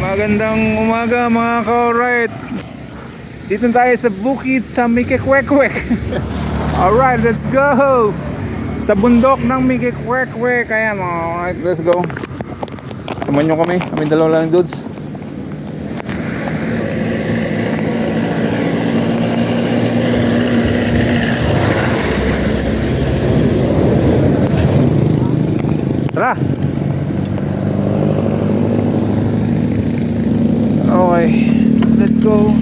Magandang umaga mga ka-alright. Dito tayo sa bukid sa Mikikwek-kwek. Alright, let's go! Sa bundok ng Mikikwek-kwek. Ayan mga alright, let's go. Samahan nyo kami dalawa lang dudes. Tara! Okay, let's go.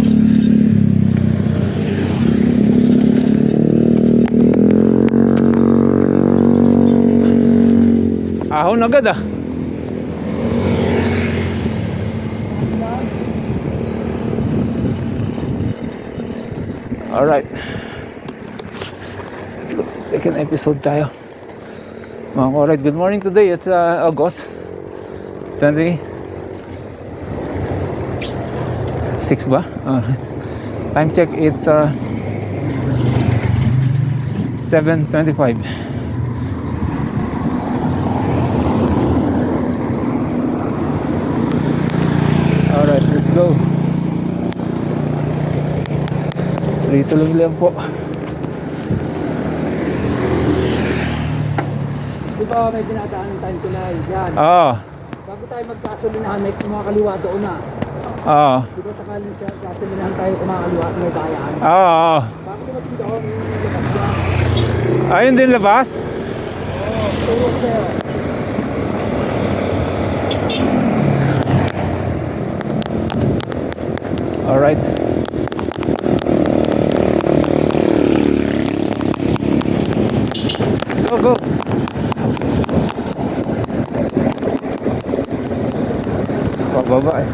Ahon agad ah. Alright, let's go. Second episode tayo mga alright. Good morning today. It's August 26 ba? Time check, it's 7:25. Alright, let's go. Tuloy lang po. Di ba may dinadaanan tayong tulay dyan? Oo. Bago tayo magkasulinahan, may kumakaliwa doon na. Oo. Di ba sakaling siya kasulinahan tayo kumakaliwa sa may bayan? Oo. Bago dumating doon, yung labas dyan. Ayun din labas? Oo, turok siya. Alright. Go. Pababa eh.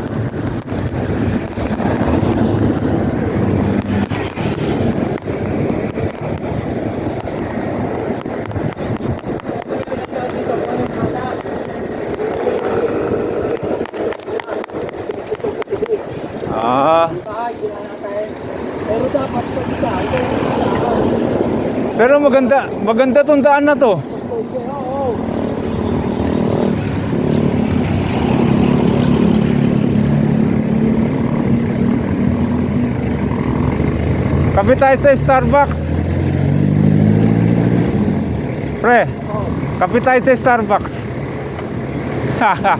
Pero dapat pagkita, ito yung Pero maganda tong daan na to. oo. Kape tayo sa Starbucks. Pre, kape tayo sa Starbucks. Haha.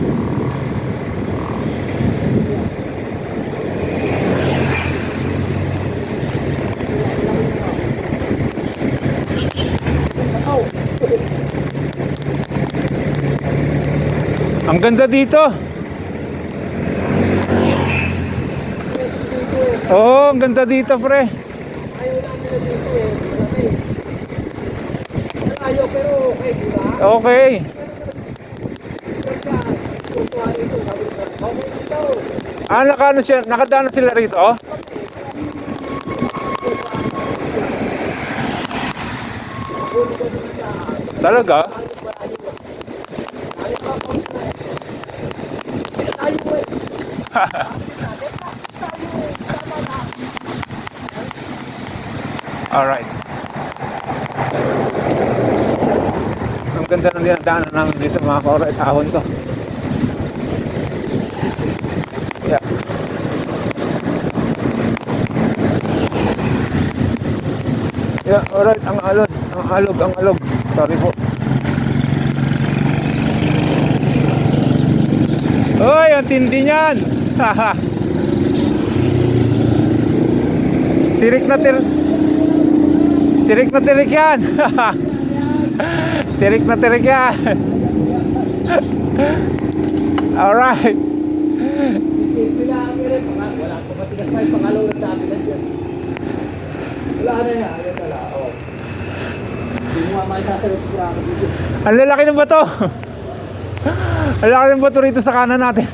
Ang ganda dito. Oh, ang ganda dito, pre. Ayaw namin na dito eh. Ayaw pero okay, di ba? Okay. Nakano siya, nakadaan sila rito. Oh? Talaga? Alright. Ang ganda ng dinadaanan namin dito mga ka-alright. Ahon to. Yeah. Yeah, alright. Ang alog. Sorry po. Oy, ang tindi niyan. Haha. Tirik na tirik yan. Tirik na tirik yan. Alright. Simple lang rin. Wala ko matigas pa yung pangalaw ng dami na dyan. Wala na yan. Ayun pala. Hindi mo nga masasagot ko ako dito. Ang lalaki ng bato. Ang lalaki ng bato rito sa kanan natin.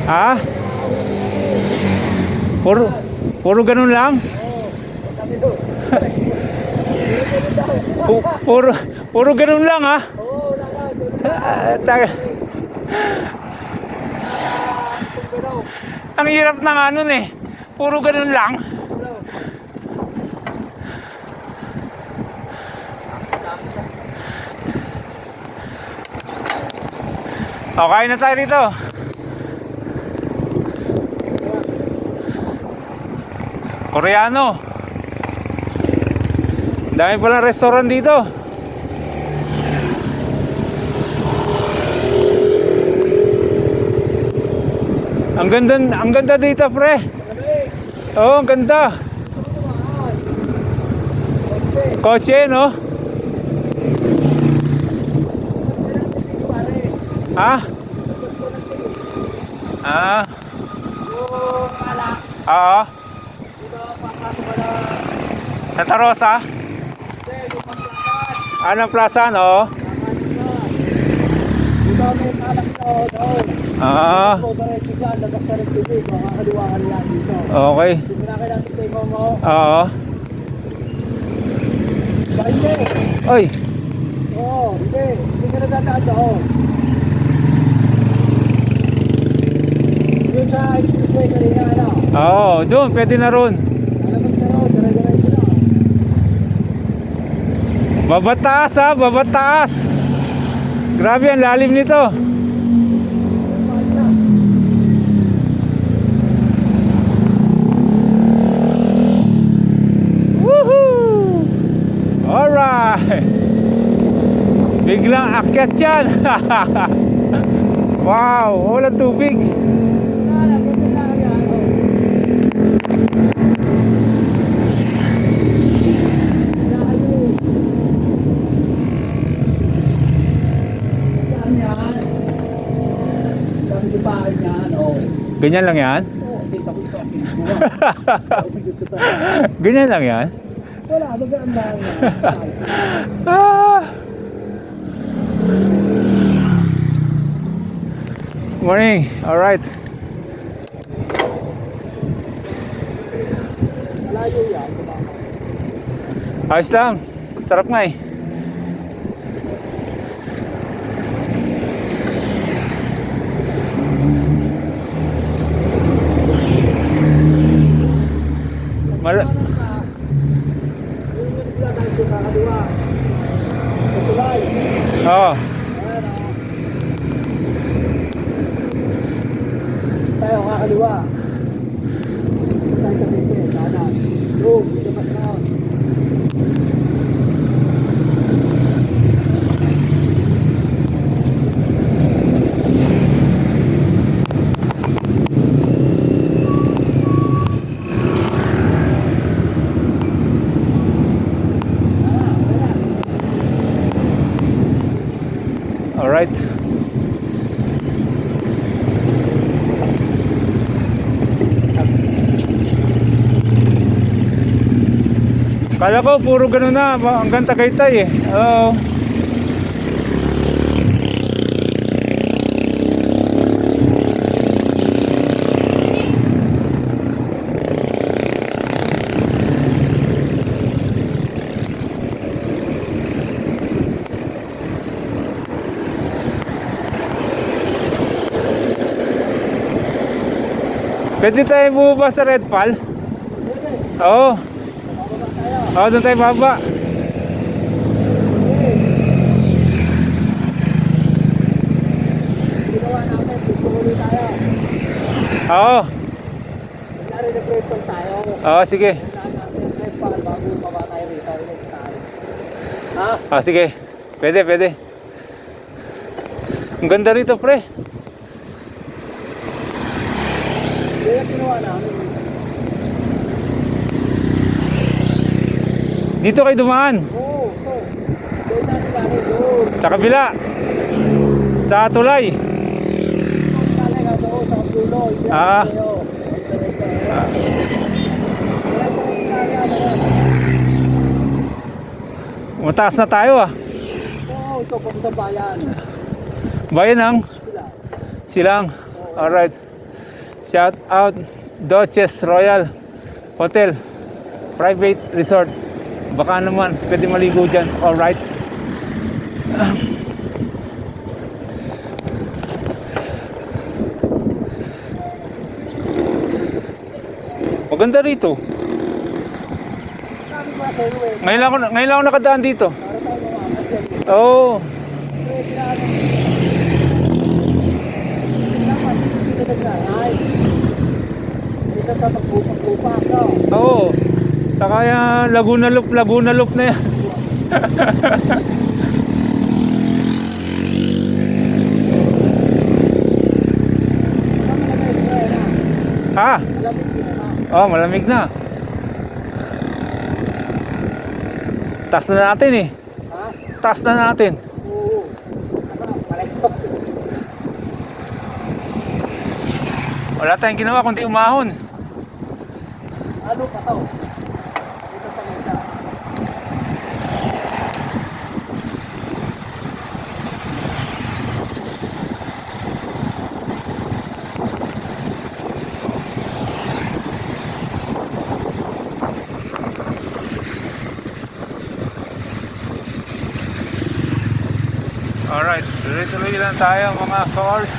Ha? Puro ganun lang? Sabi ko. Puro ganun lang ha? Oo, wala lang. Ang hirap na nga nun eh. Puro ganun lang. Okay na tayo dito. Koreano. Dami palang restaurant dito. Ang ganda dito, pre. Oh, ang ganda. Kotse, no? Ha? Ah. Oo. Santa Rosa? Anong plaza, no? Ah. Okay. Oo. Oy. Oo, hindi ka nagtataan doon. Yun sa expressway kanina, ano? Oo, doon, pwede na ron. Alam mo na, dire-diretso na. Babataas ha, babataas. Grabe ang lalim nito. Woohoo! Alright. Biglang akyat yan. Wow, walang tubig. Ganyan lang yan? Ganyan lang yan? Wala, magaan lang. Ah. Morning, alright. Malayo yan. Ayos lang, sarap nga eh. Oo. Tayo kakaliwa. Tayo sa dito, kanan. Look, dapat na. Alright. Kala ko puro ganun na hanggang Tagaytay eh. Oo. Pwede tayo bumaba sa Red Pal? Oo. Oo, doon tayo baba. Ginawa namin, pagpuli tayo. Oo. Nangyari na prepon tayo. Oo, sige. Kailangan natin prepon bago baba tayo rito. Ha? Ah, sige. Pwede, pwede. Ang ganda rito, pre. Kaya ginawa namin. Dito kayo dumaan. Oo, ito. Doon natin galing doon. Sa kabila. Sa tulay. Galing ka doon sa dulo. Ah. Mataas na tayo ah. Oo, ito papunta bayan. Bayan ang Sila. silang. Alright. Shout out Duchess Royal Hotel Private Resort. Baka naman pwede maligo dyan. Alright. Maganda rito. Sabi ko sa iyo eh, Ngayon lang ako nakadaan dito. para tayo mga amasyal. Oo. Pero pinano. Dapat, pinagdag na. Ay. Dito sa pagpupa ka. Oo. Saka yan, Laguna Loop na yan. Ha? Oh, malamig na. Taas na natin eh. Ha? Taas na natin. Oo. Palagtok. Wala tayong ginawa kundi umahon. Ano pa to? Dito sa mesa. Alright, tuloy-tuloy lang tayo mga cars.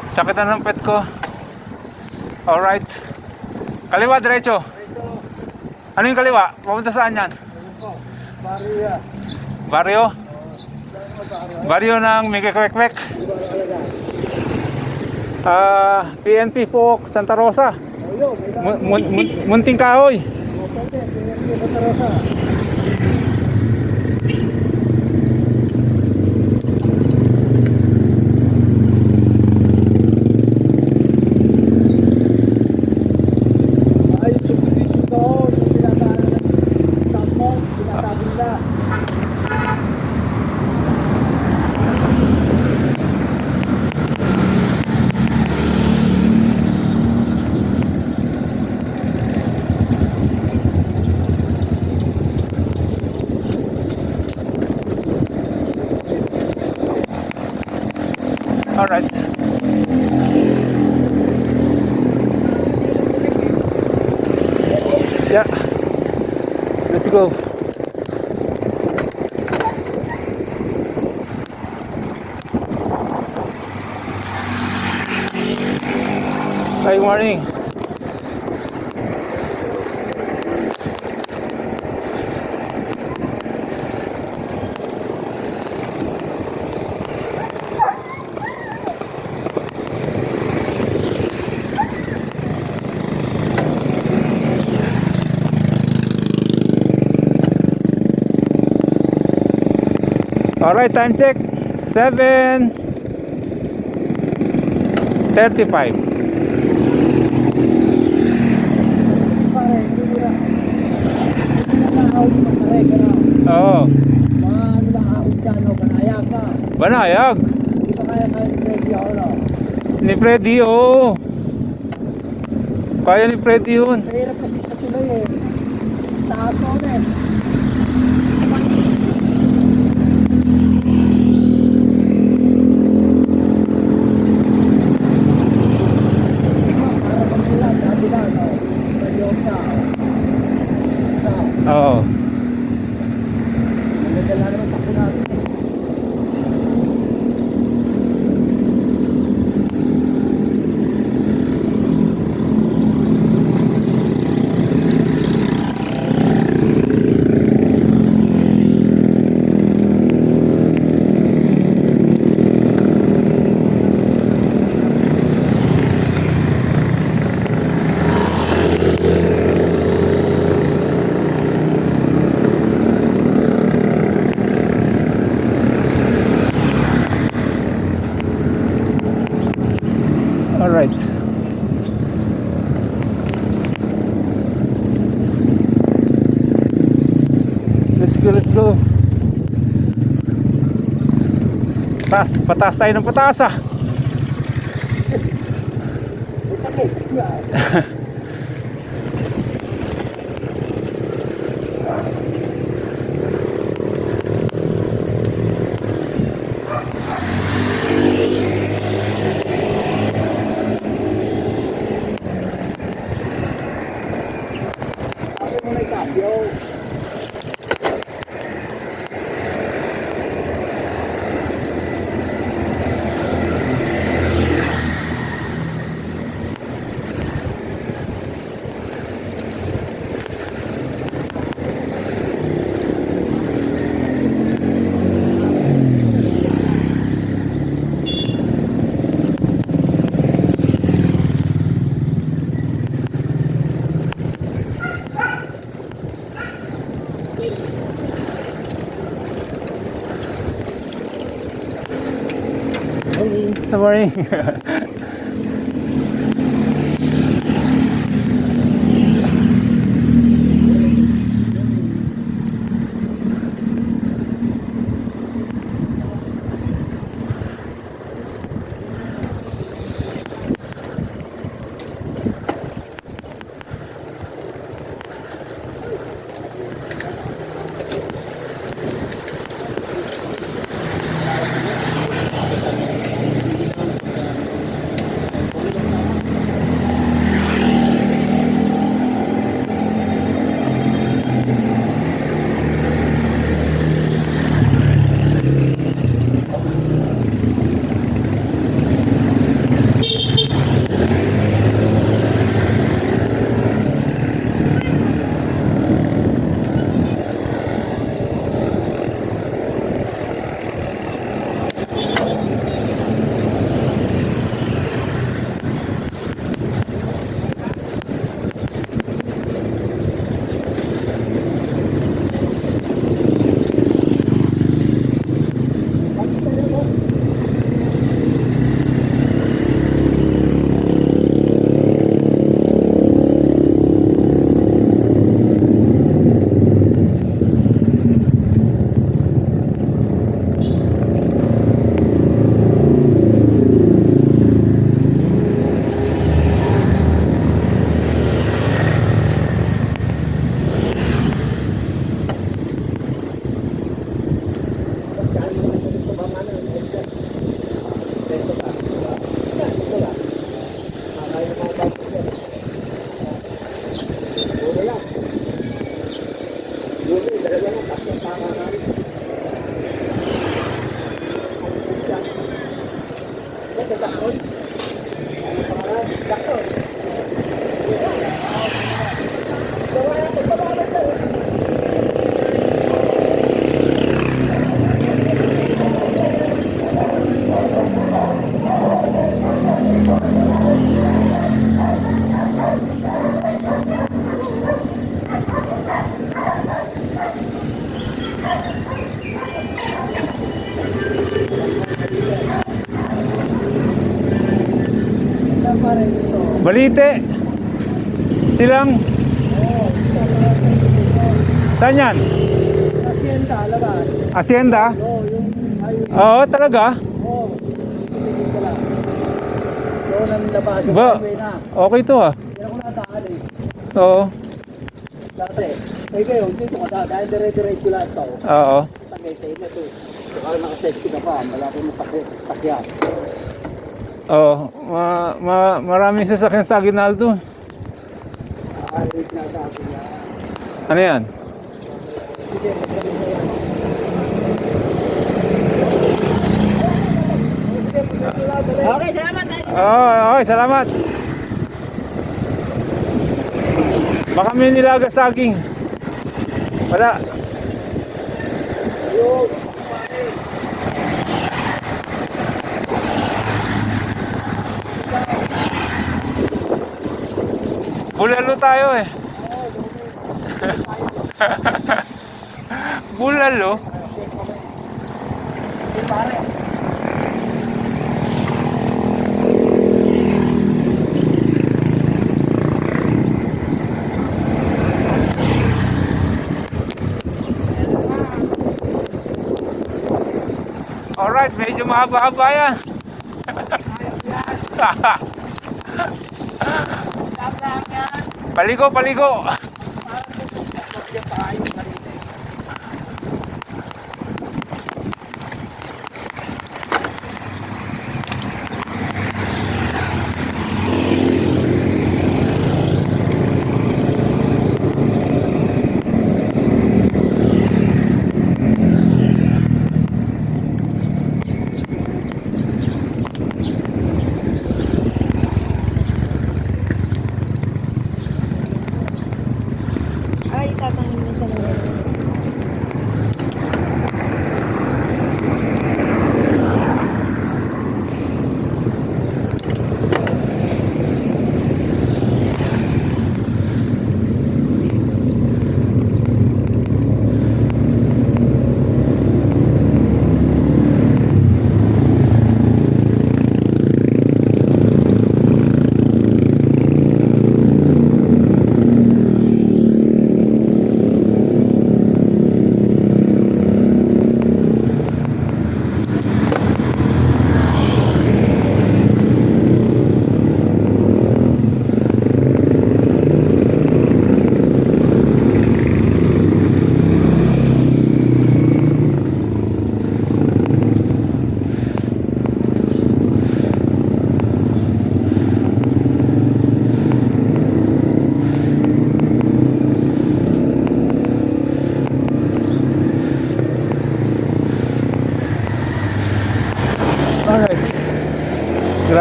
Sakit na ng pet ko. Alright. Kaliwa, diretso. Ito. Ano yung kaliwa? Papunta saan yan? Ano po? Maria. Barrio? Barrio ng Mikikwek-kwek. Di ba nakalagay? PNP po, Santa Rosa. O yun, may dami. Munting Kahoy. O, pwede. Pinagay sa Tarosa. Ayos yung video ko. Yung pinadaanan ng tapos, sinasabi nila. Alright. Yeah. Let's go. Hi, morning. Alright, time check 7:35. Pare, hindi mo na. Hindi na nakahawag yung makarega na. Oo. Mga ano lang ahawag dyan, no? Panaya ka. Banayag. Hindi pa kaya ni Freddy ako, no? Ni Freddy, oo. Kaya ni Freddy yun. Mahirap kasi sa tuloy eh. Taas mo na eh. Para magbulat, sabi lang, no? Malyong ka. So, Oo. magdala naman sa natin eh. Alright. Let's go, let's go. Pataas tayo ng pataas ah. Okay, yeah. Good morning. Balite. Silang. Saan yan? Hacienda, labas. Hacienda? Oo, yung highway. Oo, talaga? Oo. Dito lang. Doon ang labas, yung Ba, highway na. okay to ah. Yan ako nataan eh. Oo. Dati. Eh kayo, dito ka dahil dire-diretso lahat to. Oo. Tagaytay na to. Saka nakasafety ka pa, malaki mo sakyan. Oo. Maraming sasakyan sa Aguinaldo. Highway na sa akin yan. Ano yan? Sige, magsabi mo yan. Okay, salamat. Oo, okay, salamat. Baka may nilaga saging. Wala. Yung Bulalo tayo eh. Bulalo? pare. Alright, medyo mahaba-haba yan. Paligo, paligo.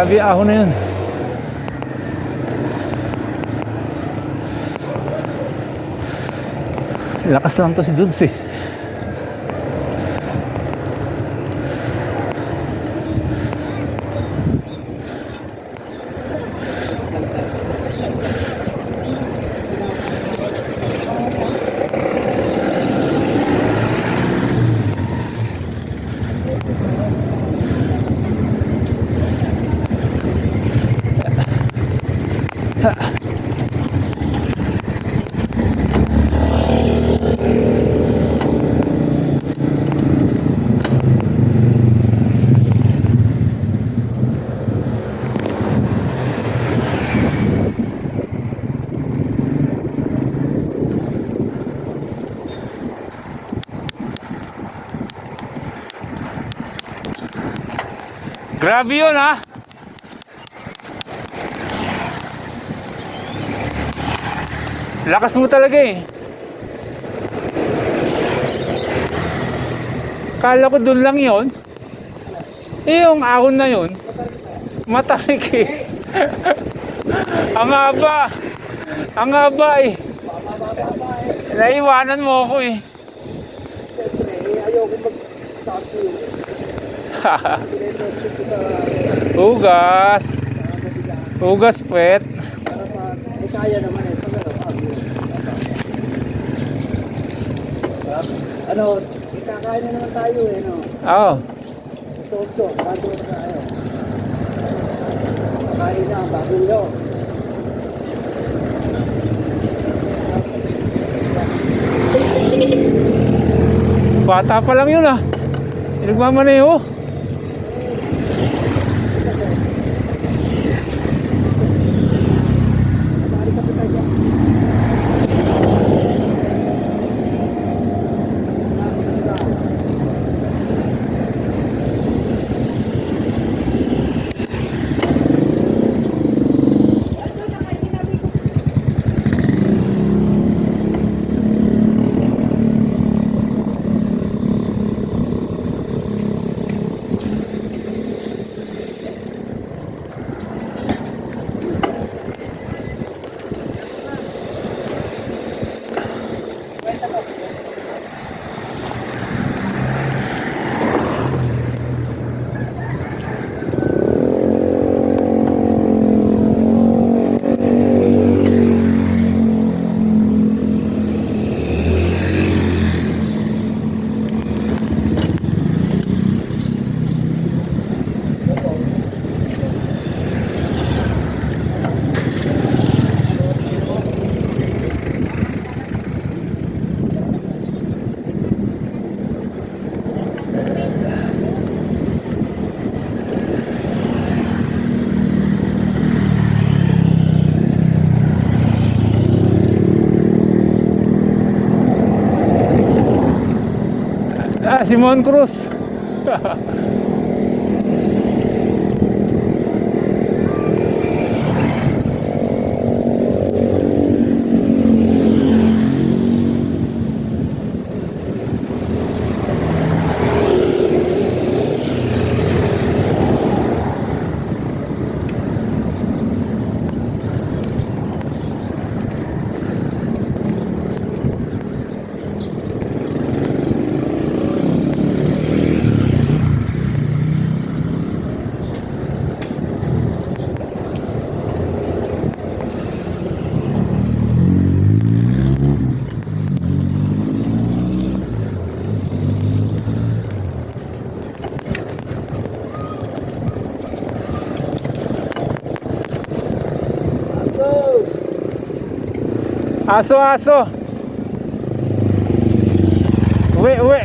Grabe yung ahon na yun. Lakas lang to si Dudes eh. Grabe yun ha. Lakas mo talaga eh. Kala ko doon lang yun. Eh yung ahon na yun, matarik eh. Ang haba. Ang haba eh. Naiwanan mo ako eh. Ayaw ko mag-stop yun. Hugas. Hugas puwet. Kaya naman eh. Ano, ikakain na naman tayo eh, no? Oo. Ito, bago na tayo. Kain na, bago yun. Bata pa lang yun ah. Nagmamaneho. Simon Cruz. Aso, aso. Uwi, uwi.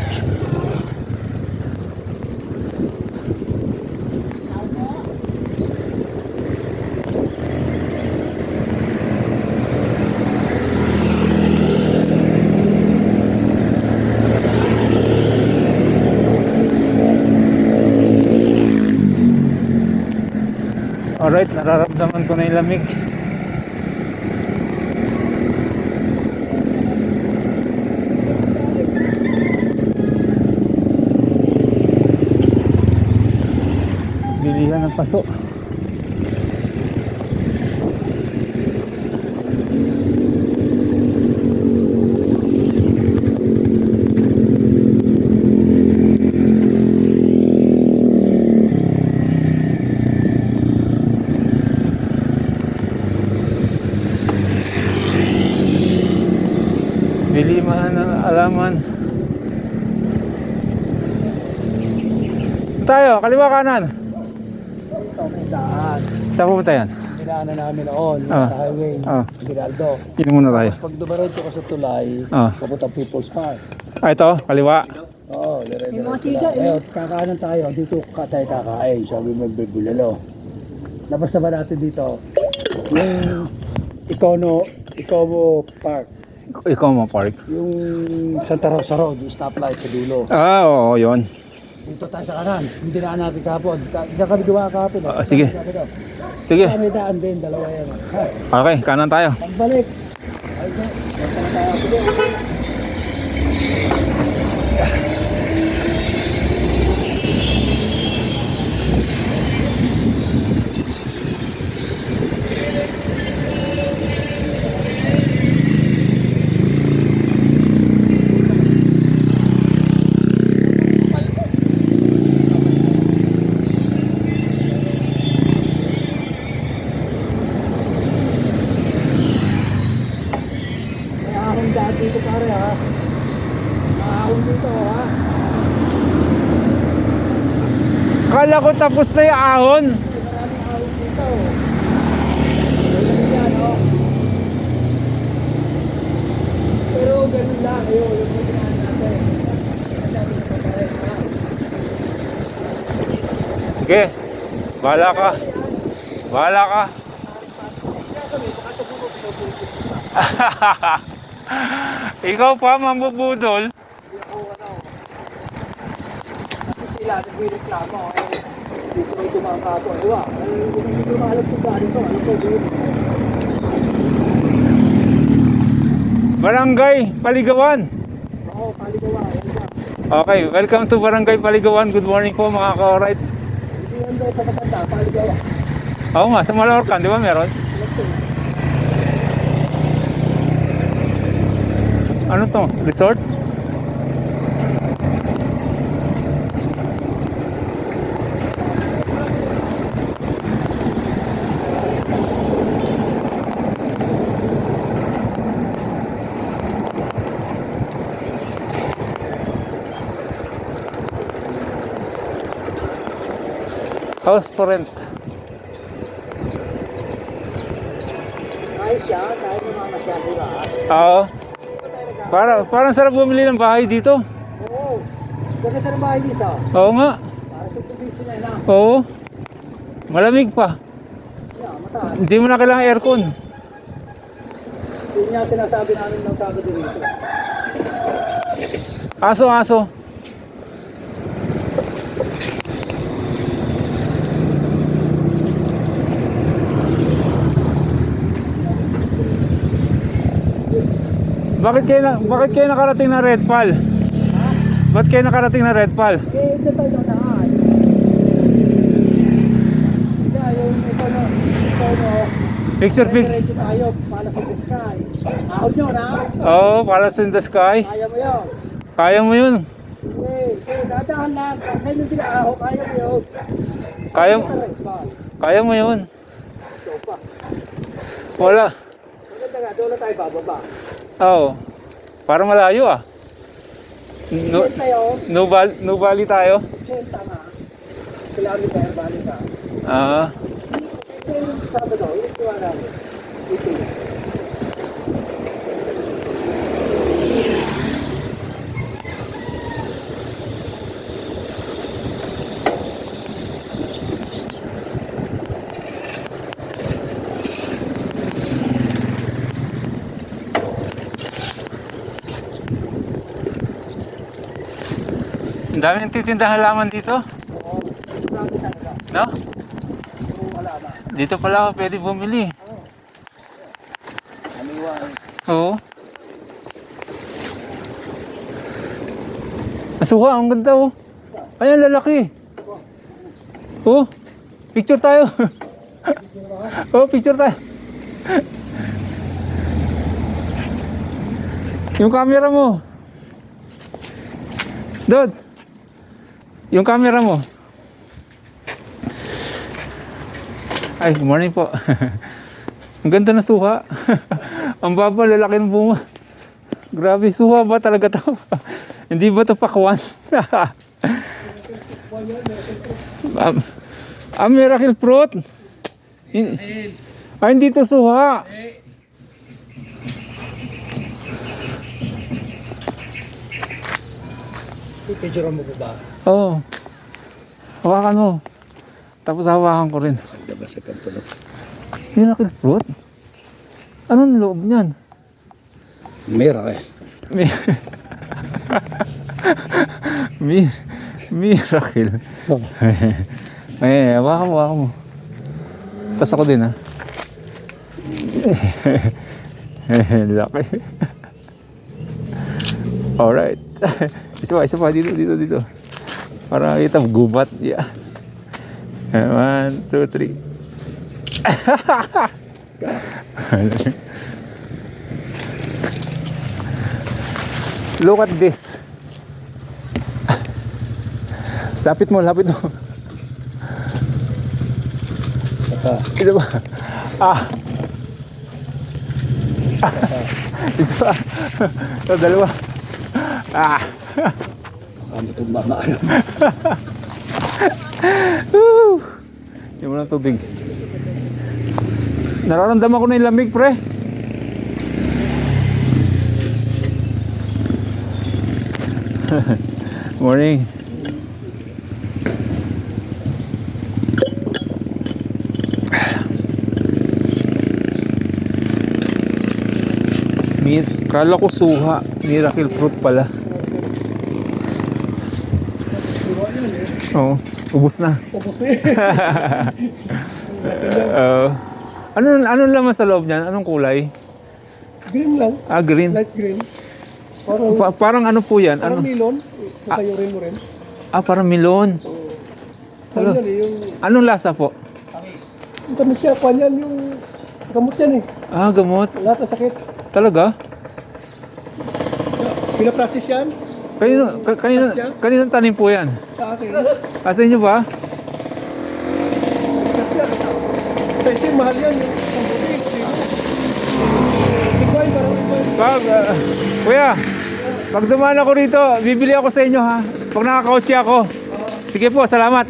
Alright, nararamdaman ko na yung lamig. Bilihan ng paso. halaman. Tayo, kaliwa kanan. Ito, may daan. Saan pupunta yan? Dinaanan namin noon Ah. sa highway, Ah. Giraldo. Yun muna tayo. Pag dumaretso ka sa tulay, Ah. papunta People's Park. Ah, ito, kaliwa. Oo, dire-diretso lang. Ngayon, kakanan tayo. Dito tayo kakain. Sabi mo, Bulalo. Nabasta ba natin dito? Yung Econo Park. Ikaw mo, Park. Yung Santa Rosa Road, yung stoplight sa dulo. Ah, oo, yun. Dito tayo sa kanan. Hindi daan natin kahapon. Diyan kami duwa kahapon. Ah, sige. Sige. May daan din, dalawa yan. Ha, Okay, kanan tayo. pagbalik. Ay, basta na tayo. Sige. May ahon daan dito pare ha. May ahon dito ha. Akala ko tapos na yung ahon. Maraming ahon dito. Ganun yan oh. Pero ganun lang. Ayun, yung pagkinaan natin. Ang dami na pare ha. Sige, bahala ka. Bahala ka. Ikaw pa, mambubudol. Kasi sila nagre-reklamo dito rin tumangkapo. Ewa, hindi ko maalam kung gaano to. Ano to, dude? Barangay Paligawan. Oo, paligawa. Yan ba? Okay, welcome to Barangay Paligawan. Good morning po mga ka-alright. Hindi yan daw sa matanda, paligawa. Oo nga, sa Malorcan, di ba meron? Ano to? Resort? House for rent. Ayos siya, kahit mamamasyal, di ba? Oo. Parang sarap bumili ng bahay dito. Oo. Gaganda ng bahay dito. Oo nga. Para sa probinsya na lang. Oo. Malamig pa. Yeah, mataas. Hindi mo na kailangan aircon. Yun nga sinasabi namin ng Sabado dito. Aso. Bakit kayo nakarating na Red Pal? Bakit kayo nakarating na Red Pal? Eh, ito tayo nataan. Kaya yung ito no, Picture. diretso tayo, pala sa sky. Ahon nyo na. Oo, Palace in the Sky. Kaya mo yun. Kaya mo yun. Dadahan lang. Kahit hindi na ahon, kaya mo yun. Kaya mo yun. Ito pa. Wala. Maganda nga, doon na tayo bababa. Oo. Para malayo ah. No, Senta yun. no Valley tayo. Senta nga. Kilometer, balik ka. Ah. Ito yung Sabado, yung tuwa namin. Ito yun. Ang daming titindahan halaman dito. Oo. Grabe talaga. No? Yung halaman. Dito pala ako pwede bumili. Amiwa eh. Oo. Asuka, ang ganda oh. Ayan, lalaki. Oh, picture tayo. Oh, picture tayo. Yung camera mo. Dodds. Yung camera mo. Ay, good morning po. Ang ganda na suha. Ang baba, lalaki ng bunga. Grabe, suha ba talaga to? Hindi ba to pakwan? Miracle fruit. Hindi to suha. Picture mo ko ba? Oo. Hawakan mo. Tapos hawakan ko rin. Basag ang puno. Miracle fruit? Anong loob niyan? Miracle. Miracle. Hawakan mo. Tapos ako din, ha? Laki. Alright. Isa pa. Dito. Para kita gubat. Yeah. 1, 2, 3. Look at this. Lapit mo. Isa ba? Isa ba? Dalawa. Ano itong mamaalam? Yung mo ng tubig. Nararamdaman ko na yung lamig, pre. Morning. Kala ko suha. Miracle fruit pala. Oo. Ubus na. Anong laman sa loob niyan? Anong kulay? Green lang. Green. Light green. Parang ano po yan? Parang Ano? milon. Kakayurin mo rin. Parang melon. Ano yan yung... Anong lasa po? Yung tamis siya, yan yung... Gamot yan Gamot. Lahat ng sakit. Talaga? Pinaprocess yan. Kaninong tanim po yan? Sa akin. Sa inyo ba? Sa isin, mahal yan. Yung sambuti. Ikaw parang ikaw. Kuya, pag dumaan ako rito, bibili ako sa inyo, ha? Pag nakakautsi ako. Sige po, salamat.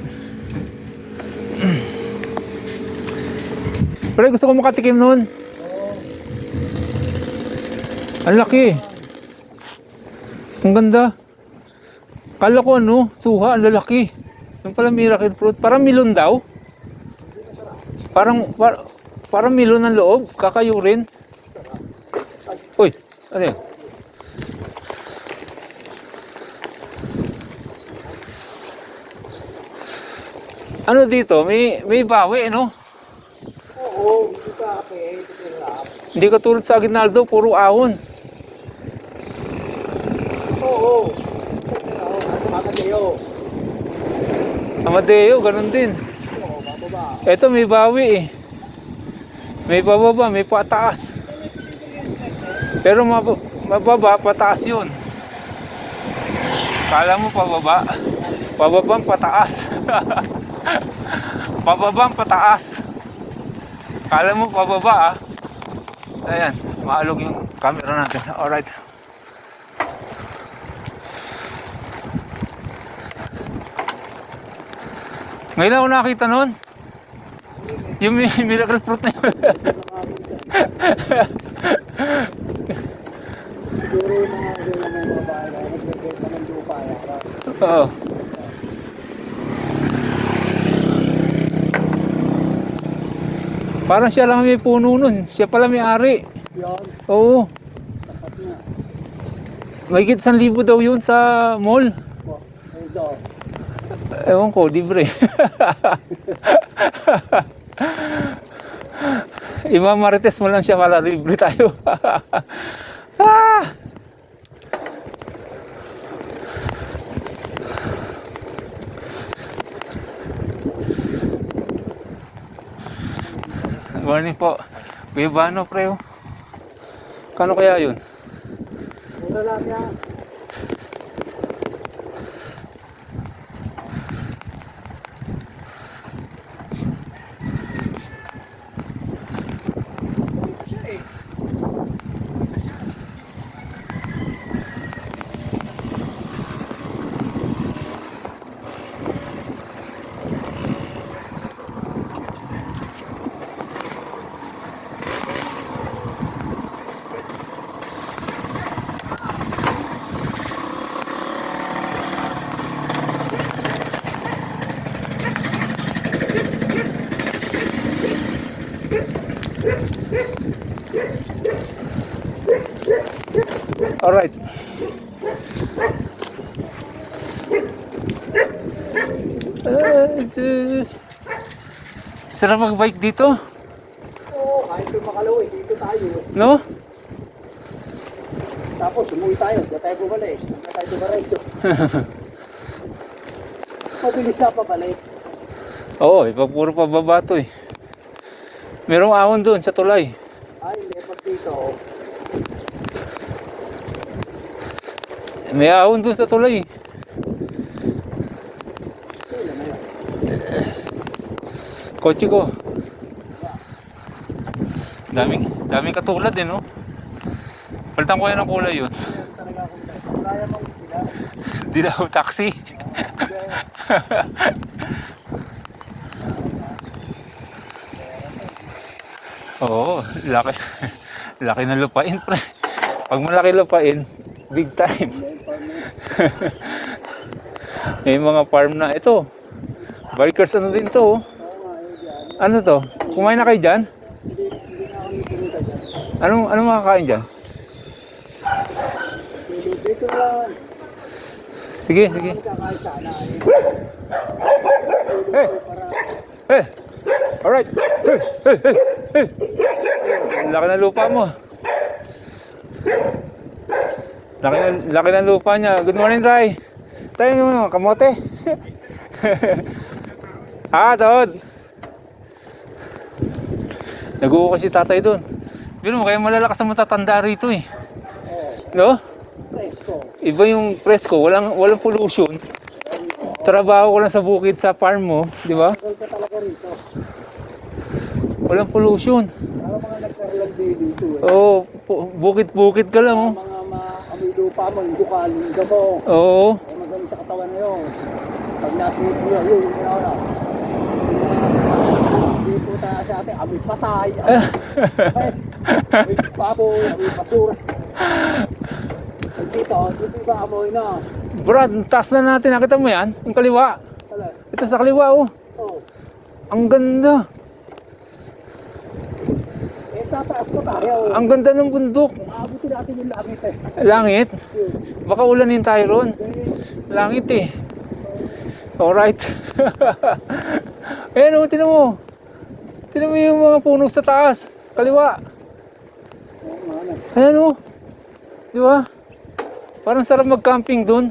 Pero gusto ko makatikim noon. Ang laki. Ang ganda. Kala ko suha, ang lalaki. Yung pala miracle fruit. Parang melon daw. Parang melon ang loob. Kakayurin. Uy, ano yun? Ano dito? May bawi, no? Oo, Hindi ka tulad sa Aguinaldo, puro ahon. Oo. Amadeo. Amadeo, ganun din. Ito may bawi eh. May bababa, may pataas. Pero mababa, pataas yun. Kala mo pababa. Pababang pataas. Pababang pataas. Kala mo pababa, Ayan, maalog yung camera natin. Alright. Ngayon ako nakita noon. Yung miracle fruit na yun. Oo. Parang siya lang may puno nun. Siya pala may ari. Oo. Mahigit 1,000 daw yun sa mall. Ewan ko, libre. Imamarites mo lang siya para libre tayo. Morning po. Kuya Bano, pre. Kano kaya yun? Mura lang yan. Alright. Sarap mag-bike dito, Oo, kahit yung Makalaw dito tayo. no? Tapos umuwi tayo, diyan tayo bumalik. Diyan tayo bumalik. Mabilis na pabalik. Oo, puro pababa to eh. Merong ahon doon sa tulay. Ay, lepak dito. May ahon doon sa tulay. Kailan na yan? Kotse ko. Daming katulad eh, no? Palitan ko yan ng kulay yun. Talaga kung kaya mong sila. Di na ako taxi. Oo, laki. Laki ng lupain, pre. Pag malaki lupain, big time. May mga farm na ito. Bikers ano din to, oh. Ano to? Kumain na kayo dyan? Anong makakain dyan? Dito lang. Sige, sige. Kakain sana eh. Hey! Hey! Alright! Hey! Hey! Hey! Hey! Ang laki ng lupa mo. Laki ng lupa niya. Good morning, Tay. Tay, yung kamote. Doon. Nag-uukay si tatay doon. Biro mo, kaya malalakas ang matatanda rito eh. No? Presko. Iba yung presko, walang pollution. Trabaho ko lang sa bukid sa farm mo, di ba? Tagal ka talaga rito. Walang pollution. Para mga nagkaroon dito eh. Oo, bukid-bukid ka lang, oh. Mga amoy lupa mo, yung dukal, yung gamo. Oo. Ay magaling sa katawan na yun. Pag nasunod mo yun, yun na. Hindi po tayo sa atin, amoy patay. Amoy baboy, amoy basura. Ay dito ba amoy na? Brad, taas na natin. Nakita mo yan? Yung kaliwa. Tala. Ito sa kaliwa, oh. Oh. Ang ganda. Eh tataas pa tayo. Ang ganda ng bundok. Aabutin natin yung langit eh. Langit. Yun. Baka ulanin tayo ron. Langit eh. Alright. Ayan, oh, tinan mo. Tinan mo yung mga puno sa taas. Kaliwa. Oo nga na. Ayan, oh. Di ba? Parang sarap mag-camping dun.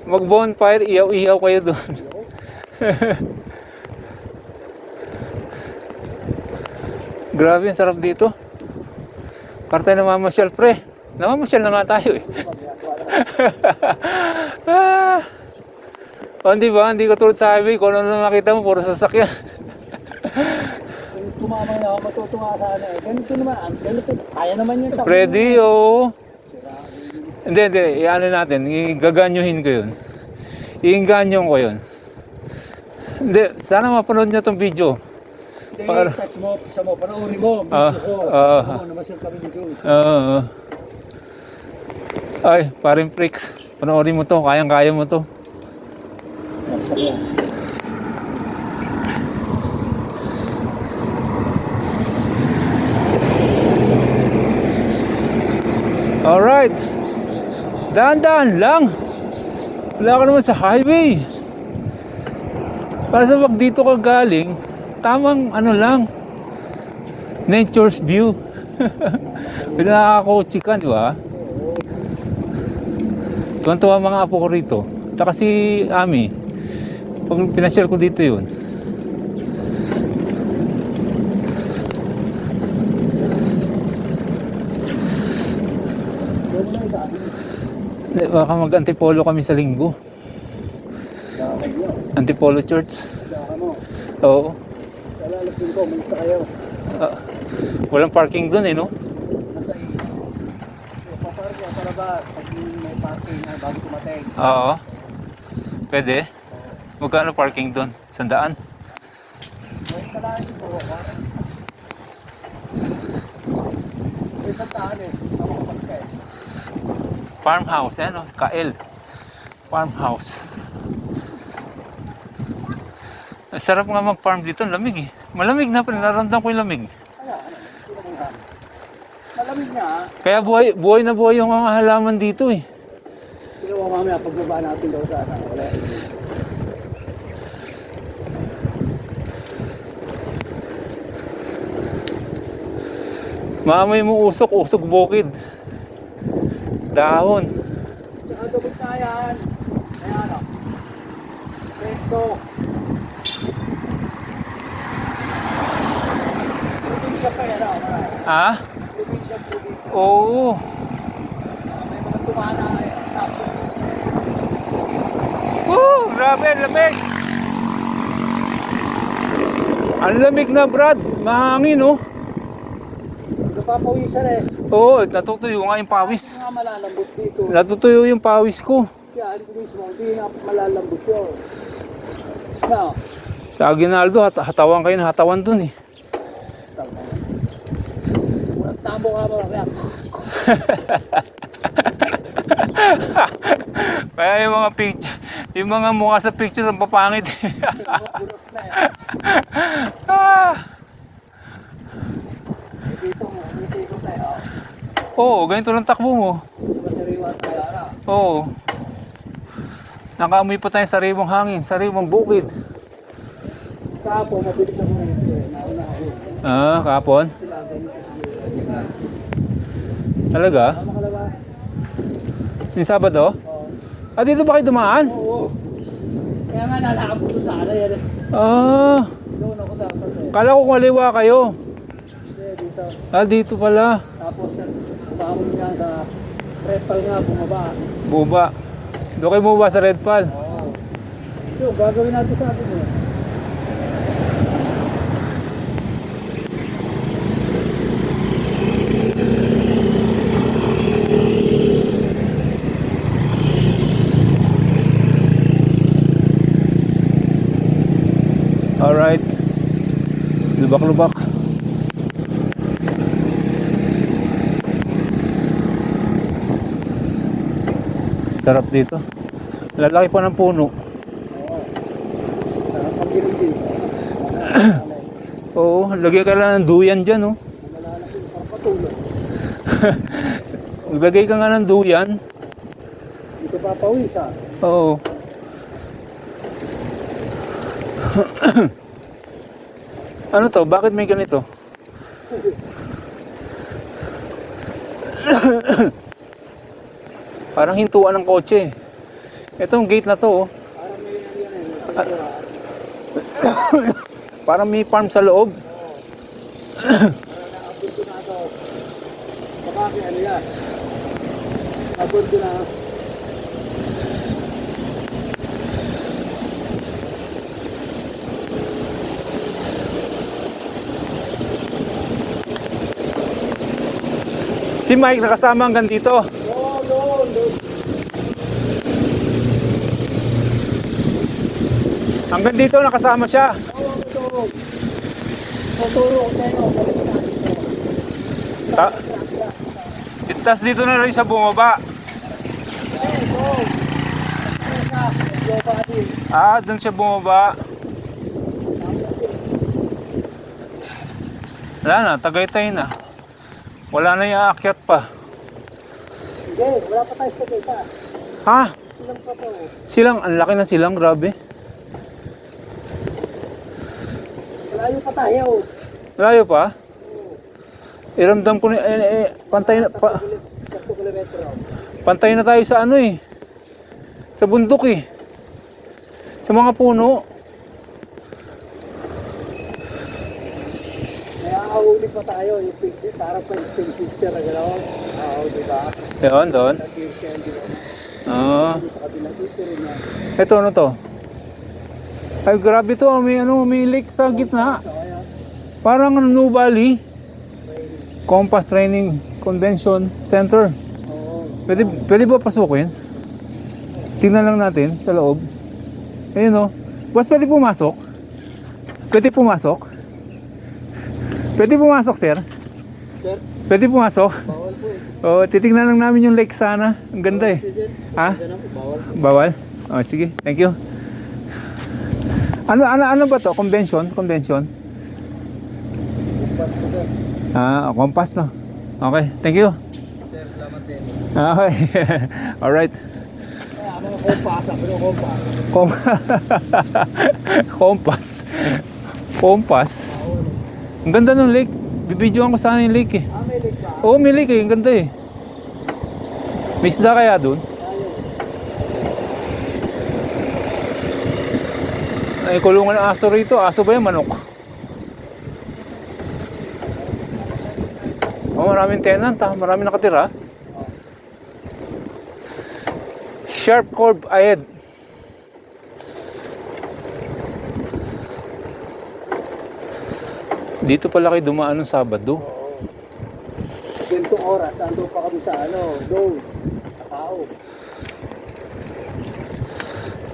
Mag-bonfire, iyaw-iyaw kayo dun. Grabe, ang sarap dito. Para tayo namamasyal, pre. Namamasyal na nga tayo eh. O, di ba? Hindi ko tulad sa highway. Kung ano lang nakita mo, puro sasakyan. Kung tumama na ako, matutunga sana eh. Ganito naman, ganito. Kaya naman yung tapos. Freddy, oo. Hindi. Iano natin. Igaganyuhin ko yun. Iinganyon ko yun. Hindi. Sana mapanood niya tong video. Hindi, Para- touch mo, sa mo, panoorin mo. Ah, Video ko. ah. Ako, namasyal kami dito. Oo. Ay, paring pricks. Panoorin mo to. Kayang-kaya mo to. Nagsakyan. Alright. Dahan-dahan lang. Wala ka naman sa highway. Para sa pag dito ka galing, tamang ano lang, nature's view. Pinakakotsi ka, di ba? Tuwan-tuwa mga apo ko rito. Saka si Ami. Pag pinasyal ko dito yun. Doon mo na ikaali. Baka mag-antipolo kami sa linggo. Saka yun. Antipolo Church. Saka mo. Oo. Lalapin ko, malis na kayo. Ah, walang parking dun eh, no? Nasa iyo. Papark ko sa labas. Pag may parking na bago tumatay. Oo. Pwede? Magkano parking dun? 100? May kalahin siguro ka. May santaan eh. Sa mga kapagkay. Farmhouse, yan o. Kael. Farmhouse. Ang sarap nga mag-farm dito. Lamig eh. Malamig na pa. Nararamdaman ko yung lamig. Ano? Sino mong hangin? Malamig tubig niya, Kaya buhay na buhay yung mga halaman dito eh. pero mamaya pagbaba natin daw sana. Wala. Maamoy mo usok bukid. Dahon. Saka gabot na yan. Ayan o. Presto. Probinsya pa yan o. Ha? Probinsya. Oo. May mga tumana ngayon. Woo! Grabe, ang lamig! Ang lamig na, Brad. Mahangin, oh. Napapawisan eh. Oo, natutuyo nga yung pawis. Hindi nga malalambot dito. Natutuyo yung pawis ko. Kaya hindi mismo, hindi na malalambot yun. Na, Sa Aguinaldo, hatawan kayo na hatawan dun eh. walang tamo ka mo. Kaya, Kaya yung mga picture, yung mga mukha sa picture ang papangit. burot na yan. Ah! Dito tayo. Oo, ganito lang takbo mo. Masariwa tayo. Oo. Nakaamoy pa tayong sariwang hangin, sariwang bukid. Kapo, mabilis ako nito eh. Nauna ako. Ah, kapon? Sila ganito. Talaga? Tama ka ba? Yung Sabado? Oo. Ah, dito ba kayo dumaan? Oo. Kaya nga nalakap ko doon sana yan eh. Ah, Doon ako dapat eh. kala ko kaliwa kayo. Hindi, dito. Ah, dito pala. Tapos umahon nga sa trepal nga, bumaba. Buba. Doon kayo bumaba sa Red Pal. Oo. Ito, gagawin natin sa atin eh. Alright. Lubak-lubak. Sarap dito. Lalaki pa ng puno. Oo. Sarap ang giling dito. Oo, lagay ka lang ng duyan dyan, oh. Malalaki yung papatulog. Lagay ka nga ng duyan. Dito papawis ha. Oo. Ano to? Bakit may ganito? Parang hintuan ng kotse. Itong gate na to, oh. Parang may yan eh. Parang may farm sa loob. Parang naabot ko na ito. Baka may ano yan. Abot ko na. Si Mike nakasama hanggang dito. Doon. Hanggang dito nakasama siya. Doon. Tuturo ko tayo. Tapos dito na rin siya bumaba. Doon. Ah, doon siya bumaba. Wala na, Tagaytay na. Wala na yung aakyat pa. Hindi, wala pa tayo sa kita. Ha? Silang pa to. Silang, ang laki na silang, grabe. Malayo pa tayo. Malayo pa? Iramdam ko na, pantay na, 3 kilometro. pantay na tayo sa ano eh. Sa bundok eh. Sa mga puno. Kaya ahuli pa tayo. Yung pink, parang pink sister na gano'n. Oo, di ba? Yun, doon. Nag-give candy na. Ah. Sa kabilang sister na. Ito, ano to? Ay, grabe to. May lake sa gitna. Kaya, Parang New Valley. Compass Training Convention Center. oo. Pwede ba pasukin? Tingnan lang natin sa loob. Ayun, oh. Boss, pwede pumasok? Pwede pumasok? Pwede pumasok, sir? Sir, Pwede pumasok? bawal po eh. Oh, titingnan lang namin yung lake sana. Ang ganda eh. Sir, Ha? dyan po, bawal. Bawal? Oh, sige. Thank you. Ano ba to? Convention? Pas po, sir. Ah, compass no. Okay, thank you. Sir, salamat din. Okay. Alright. Kaya mga kompas, pero kompas. Kompas. Kompas. Ang ganda ng lake. Bibidyoan ko sana yung lake eh. May lake ba? Oo, may lake eh. Ang ganda eh. May isda kaya dun? Ay, kulungan ng aso rito. Aso ba yan? Manok? Oh, maraming tenant ha. Maraming nakatira. Sharp curve ahead. Dito pala kayo dumaan ng Sabado. Gantong oras, nandun pa kami sa doon. Sa tao.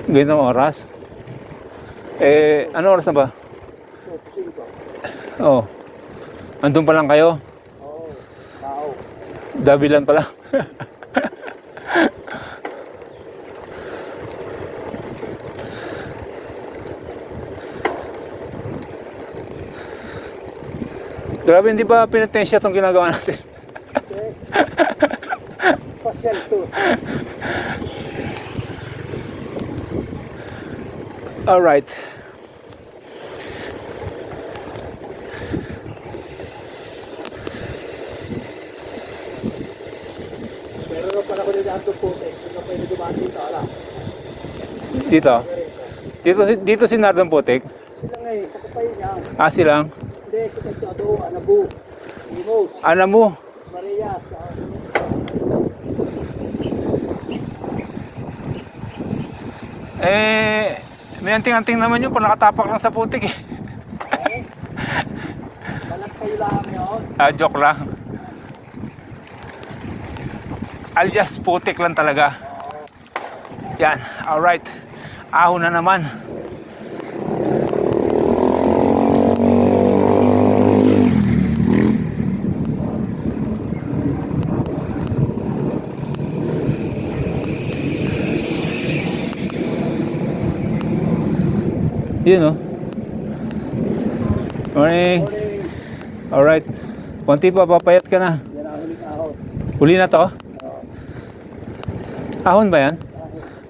Ganitong oras? Ano oras na ba? 5. Oh. Andun pa lang kayo? Oo, tao. Dabilan pala. Grabe, hindi ba pinatensya itong ginagawa natin? Pasyal to. Alright. Pero nung panahon nila ang putik, hindi pwede dumaan dito, alam. Dito? Dito si Nardon Putik? Sila ngayon, sa kapayin niya. Ah, silang? Hindi, si Kajado, Anabu, Limos, Ano mo? Maria, sa May anting-anting naman yun. Pag nakatapak lang sa putik eh. balat kayo lang yun. Ah, joke lang. Alias putik lang talaga. Yan, alright. Ahon na naman. Yun oh. Morning. Alright. Konti pa, papayat ka na. Yan ang huling ahon. Huli na to? Ahon ba yan?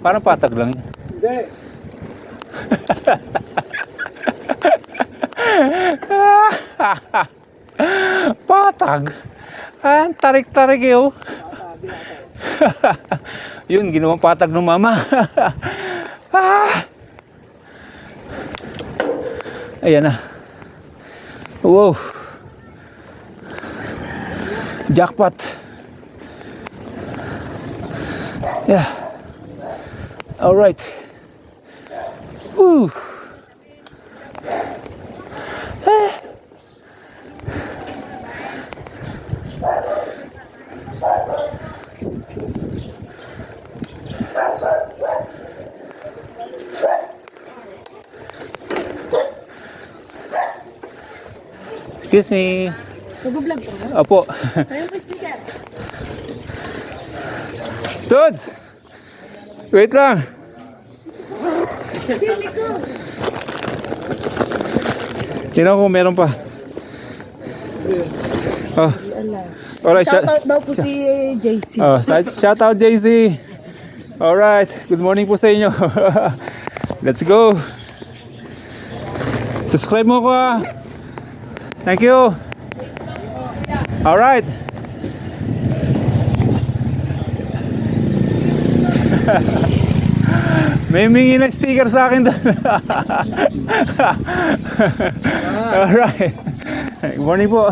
Parang patag lang yun. Hindi. Patag? Ah, tarik-tarik yun. Yun, ginawang patag ng mama. Ayan na. Wow. Jackpot. Yeah. All right. Woo. Excuse me. Nag-vlog ka ba? Opo. Ayun po, sticker. Tods! Wait lang. Sili ko. Tingnan ko kung meron pa. Oh. Alright. Shoutout daw po si JC. Oh, shout out JC. Alright. Good morning po sa inyo. Let's go. Subscribe mo ko ah. Thank you. Alright. May mingi ng sticker sa akin doon. Alright. Good morning po.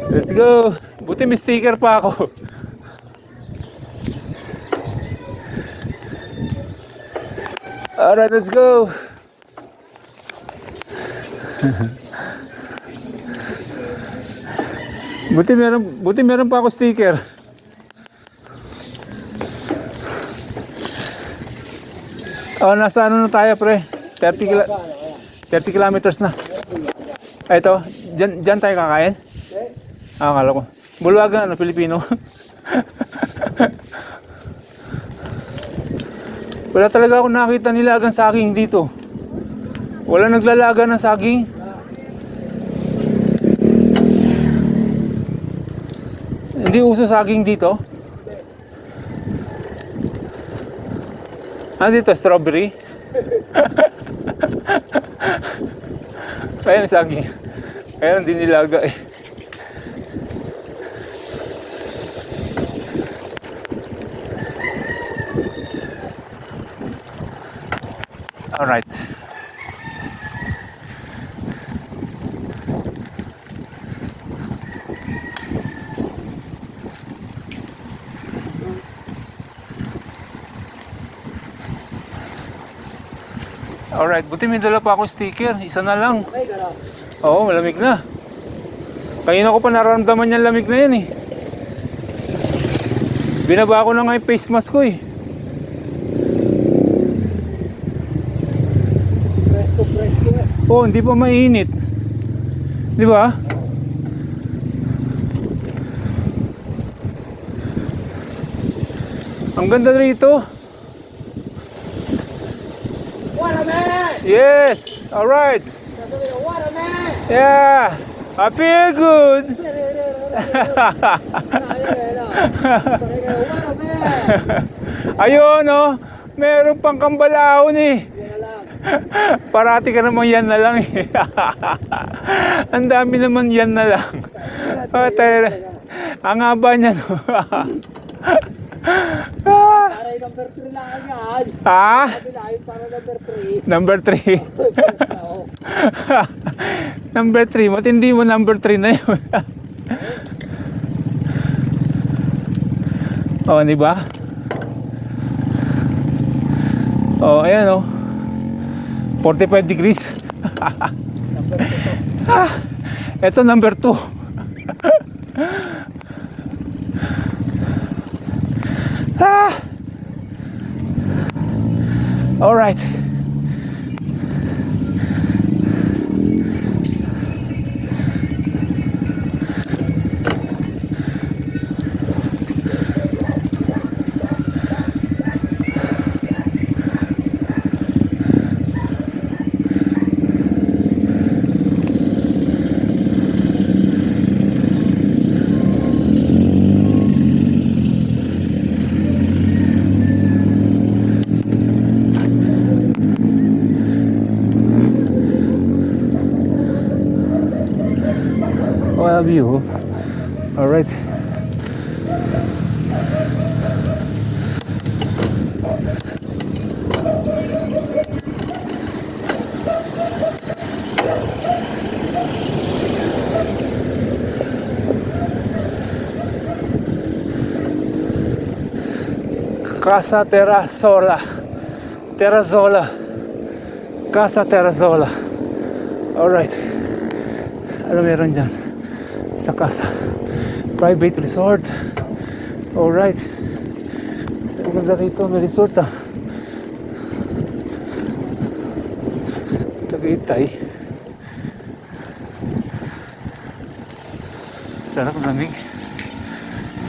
Let's go. Buti may sticker pa ako. Alright, let's go. Buti meron pa ako sticker. Oh, nasa ano na tayo pre? 30 kilometers na. Ay, ito, dyan tayo kakain? Ah, akala ko. Bulwagan, Pilipino. Wala talaga ako nakita nilagang saging dito. Wala naglalaga ng saging. Hindi uso saging dito? Ano dito? Strawberry? Ayan saging. Ayan din nilaga eh. Alright. Alright, buti may dala pa ako sticker. Isa na lang. Okay, gano'n. Oo, malamig na. Kanina ko pa nararamdaman yung lamig na yan eh. Binaba ko na nga yung face mask ko eh. Presko eh. Oh, hindi pa mainit. Di ba? Ang ganda rito. Waterman! Yes! Alright! Sabi ko, waterman! Yeah! I feel good! Ayun oh! Meron pang kambalahon eh! Yan lang. Parati ka naman yan na lang eh. Ang dami naman yan na lang. Oh, ang haba niya no. Para yung number 3 lang yan. Ha? Sabi na yun para Number number 3. 3. Number 3. Matindi mo number 3 na yun. Oh, di ba? Oh, ayan oh. 45 degrees. Ito number 2. All right. Well, view. All right. Casa Terrazola. Terrazola. Casa Terrazola. All right. Ano meron dyan? Sa casa. Private resort. Alright. Ang ganda rito. May resort ah. Tagaytay. Sarap ng lamig.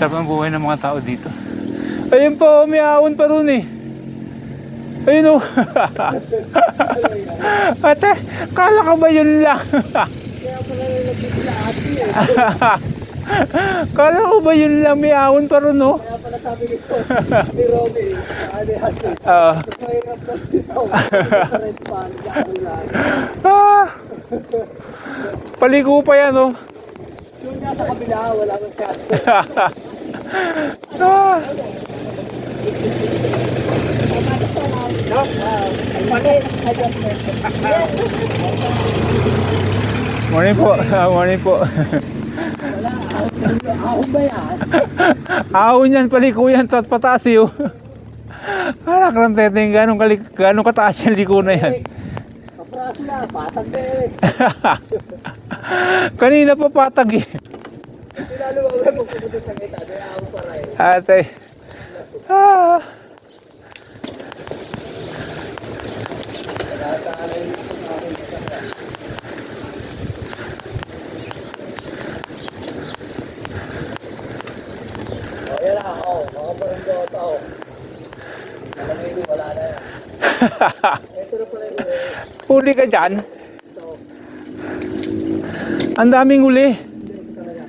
Sarap ng buhay ng mga tao dito. Ayun po, may ahon pa ron eh. Ayun oh. Ate, kala ka ba yun lang? Kaya pala nalagay sila ate eh. Kala ko ba yun lang, may ahon pa ron oh. Kaya pala sabi nito, ni Robby, ano ate. Mahirap na dito. Sa red pan, gano'n lang. Paligo pa yan oh. Yung nasa kabila, wala nang siya. Morning po. Morning po. Wala, ahon ba yan? Ahon yan, paliko yan, pataas yun. Anak ng teteng, ganong kataas yan, liko na yan. Kapraso na, patag na eh. Kanina pa patag eh. Tinalo ako na magpupunta sa kita, may ahon pa rin. Ate. Ayan na, mga barangay ito. Malamay ko, wala na yan. Ito na pala yun eh. Huli ka dyan. Ito, Ang daming huli. hindi talaga.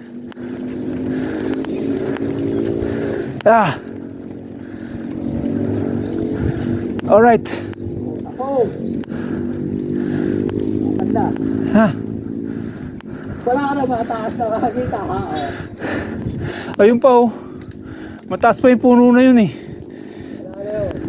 Ah. Alright. Ako. Ganda. Ha. Wala ka na mataas na kakakita ha. Oh. Ayun pa oh. Mataas pa yung puno na yun eh. Wala na yun.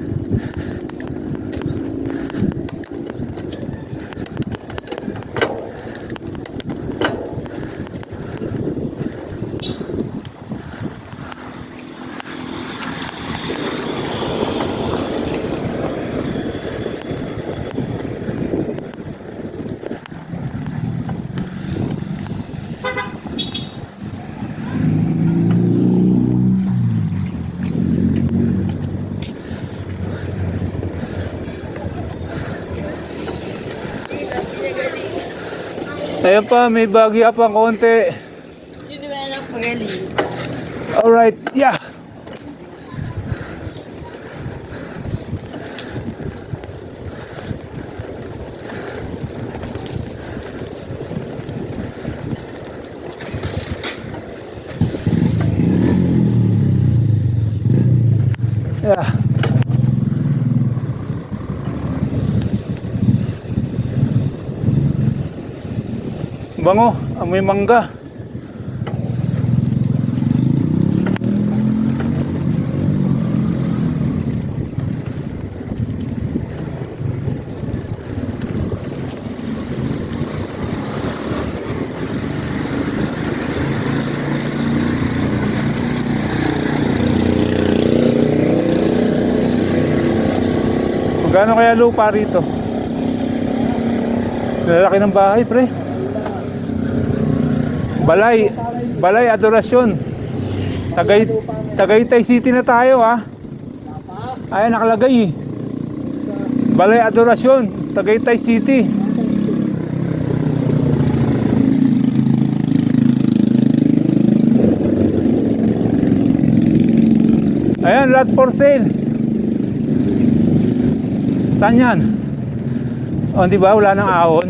Ayan pa, may bagya pa konti. Yun yung anak ko galing. Alright, yeah. Yeah. Bango, amoy mangga. Magkano kaya lupa rito? Lalaki ng bahay, pre. Balay Adorasyon. Tagaytay City na tayo ha. Ayan nakalagay eh. Balay Adorasyon, Tagaytay City. Ayan, lot for sale. Saan yan? O, di ba wala nang ahon?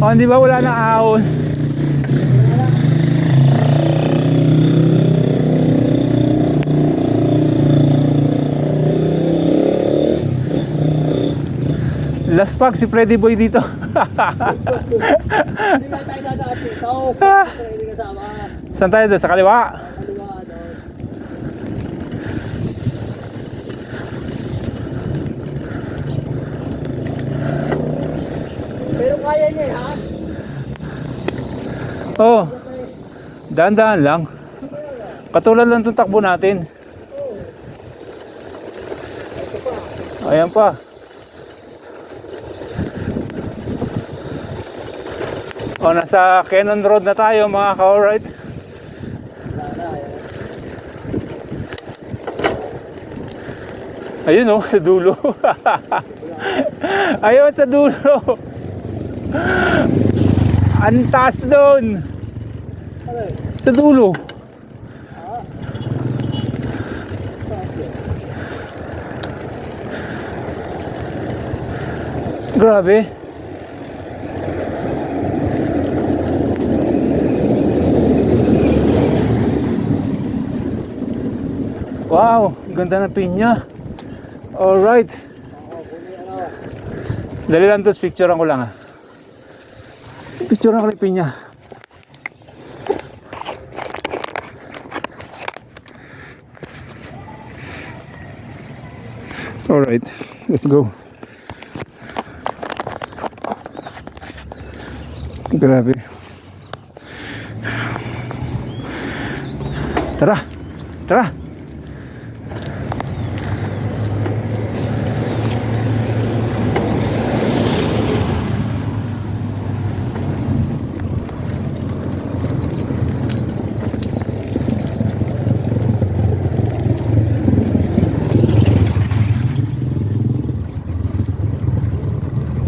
O, di ba wala nang ahon? Last pack si Freddy Boy dito. Hindi na tayo dadaan dito. Hindi kasama. Saan tayo doon? Sa kaliwa? Kaliwa doon. Pero kaya niya ha? Oo. Dahan-dahan lang. Katulad lang itong takbo natin. Ayan pa. O, nasa Cannon Road na tayo mga ka-alright. Ayun oh, sa dulo. Ayun sa dulo. Ang taas doon. Sa dulo. Grabe. Wow, ganda ng pinya. Alright. Dali lang to, picturean ko lang ah. Picturean ko yung pinya. Alright, let's go. Grabe. Tara, tara.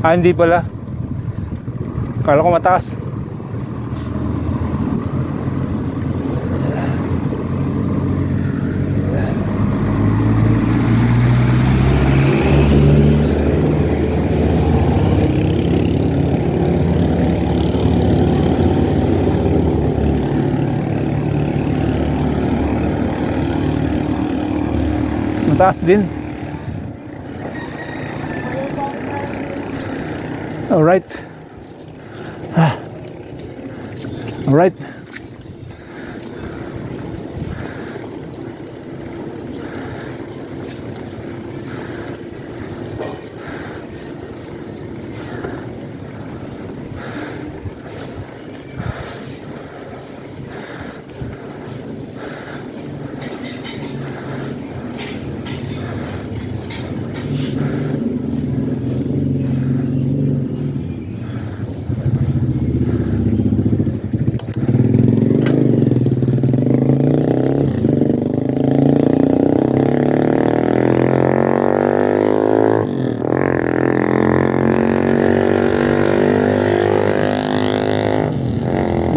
Ah, hindi pala. Kala ko mataas. Mataas din. Alright. Alright.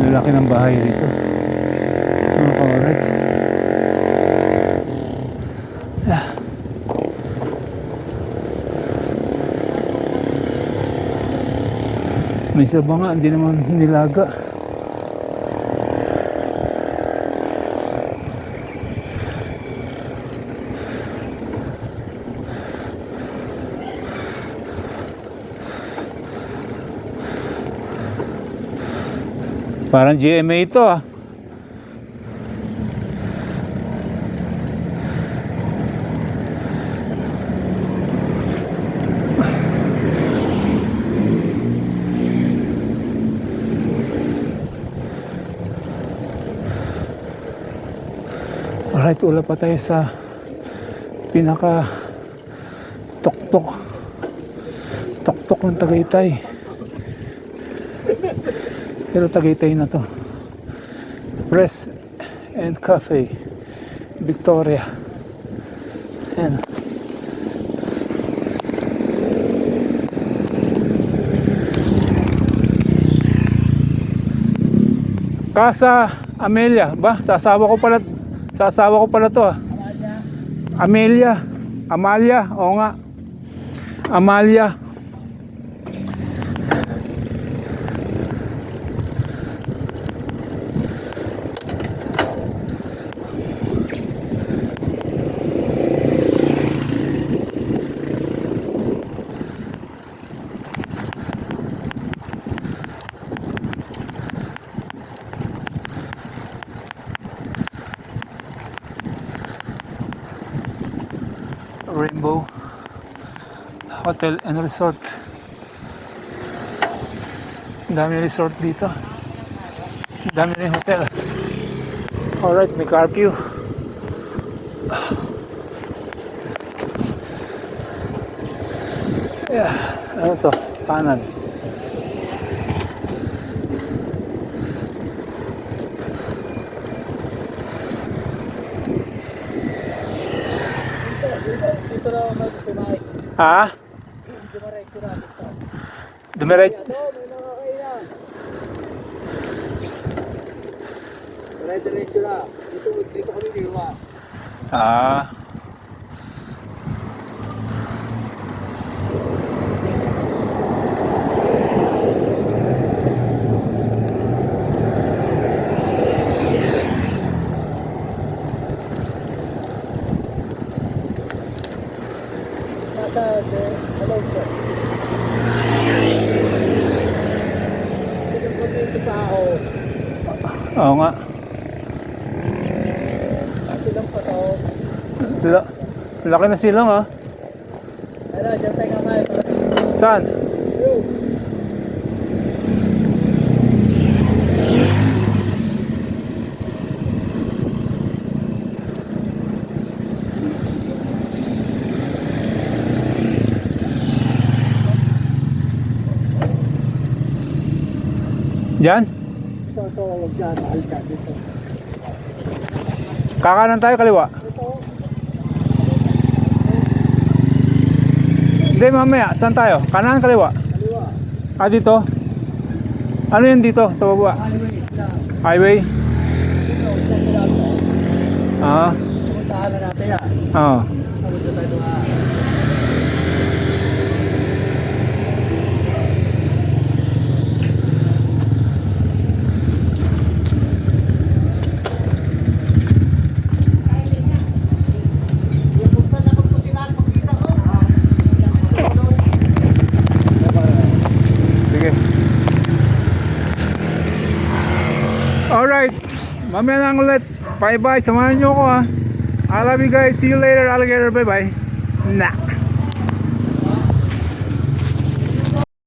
Lalaki ng bahay dito. Alright. May saba nga, hindi naman nilaga. Parang GMA ito ah. Alright, ula pa tayo sa pinaka tuktok ng Tagaytay. Pero Tagaytay na to. Press and Cafe Victoria. Ayan. Casa Amelia ba? Sa asawa ko pala to ah. Amelia. Amalia, oo nga. Amalia. Rainbow Hotel and Resort. Dami resort dito. Dami rin hotel. Alright, may curfew. Yeah, ano to? Kanan. Dito na ako mag-sumay. Ha? Dumiretso na dito. Dumiretso. May mga kailan. Diretso na. Dito kami diwa. Ah. Hello po. Dito pa ako. Oo nga. Silang pa to. Laki na silang ah. Pero dyan tayo kamay. Saan? Diyan? Ito, huwag dyan. Mahal ka dito. Kakanan tayo, kaliwa? Hindi, mamaya. Saan tayo? Kanan, kaliwa? Kaliwa. Ah, dito? Ano yun dito? Sa baba? Highway lang. Highway? Dito, dyan sila ito. Ah. Pumuntahan na natin yan. Oo. Sabot na tayo doon. Punta na Mamaya lang ulit. Bye bye. Samahan nyo ako ha. I love you guys. See you later, alligator. Bye bye. Nah.